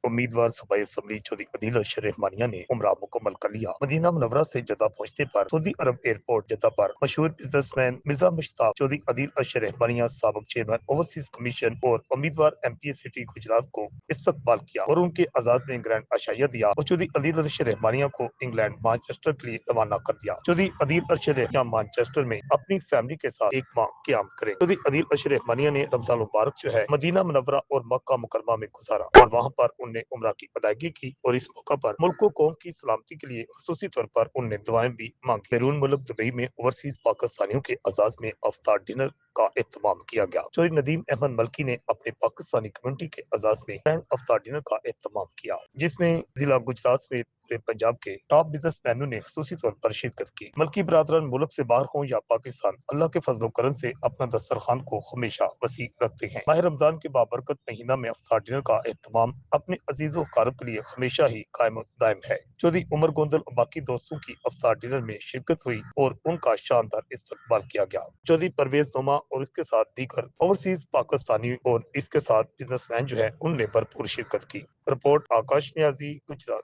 उम्मीदवार सूबाई असम्बली चौधरी अदील अरशद रहमानिया ने उमरा मुकम्मल कर लिया। मदीना मुनव्वरा से जद्दा पहुंचने पर सऊदी अरब एयरपोर्ट जद्दा पर मशहूर बिजनेसमैन मिर्जा मुश्ताक चौधरी अदील अरशद रहमानिया साबिक चेयरमैन ओवरसीज कमीशन और उम्मीदवार MP सिटी गुजरात को इस्तकबाल किया और उनके एजाज में ग्रैंड अशाइया दिया और चौधरी अदील अरशद रहमानिया को इंग्लैंड मैनचेस्टर के लिए रवाना कर दिया। चौधरी अदील अरशद रहमानिया मैनचेस्टर में अपनी फैमिली के साथ एक माह क्याम करे। चौधरी अदील अरशद रहमानिया ने रमजान मुबारक जो है मदीना मुनव्वरा और मक्का मुकरमा में गुजारा और वहाँ पर उनने उम्रा की अदायगी की और इस मौका पर मुल्क को कौम की सलामती के लिए खुसूसी तौर पर उनने दुआएं भी मांगी। बैरून मुल्क दुबई में ओवरसीज पाकिस्तानियों के एजाज में अफ्तार डिनर का एहतमाम किया गया। चौधरी नदीम अहमद मलकी ने अपने पाकिस्तानी कम्युनिटी के एजाज में ग्रैंड अफ्तार डिनर का एहतमाम किया, जिसमें जिला गुजरात में पूरे पंजाब के टॉप बिजनेसमैनों ने खुसूसी तौर पर शिरकत की। मल्की बरादरान मुल्क से बाहर हों या पाकिस्तान, अल्लाह के फजल करम से अपना दस्तरखान को हमेशा वसी रखते हैं। माह रमजान के बाबरकत महीना में अफ्तार डिनर का एहतमाम अपने अजीजों कारब के लिए हमेशा ही कायम दायम है। चौधरी उमर गोंदल और बाकी दोस्तों की अफ्तार डिनर में शिरकत हुई और उनका शानदार इस्तकबाल किया गया। चौधरी परवेज नोमा और इसके साथ दीगर ओवरसीज पाकिस्तानी और इसके साथ बिजनेसमैन जो है उनने भरपूर शिरकत की। रिपोर्ट आकाश न्याजी, गुजरात।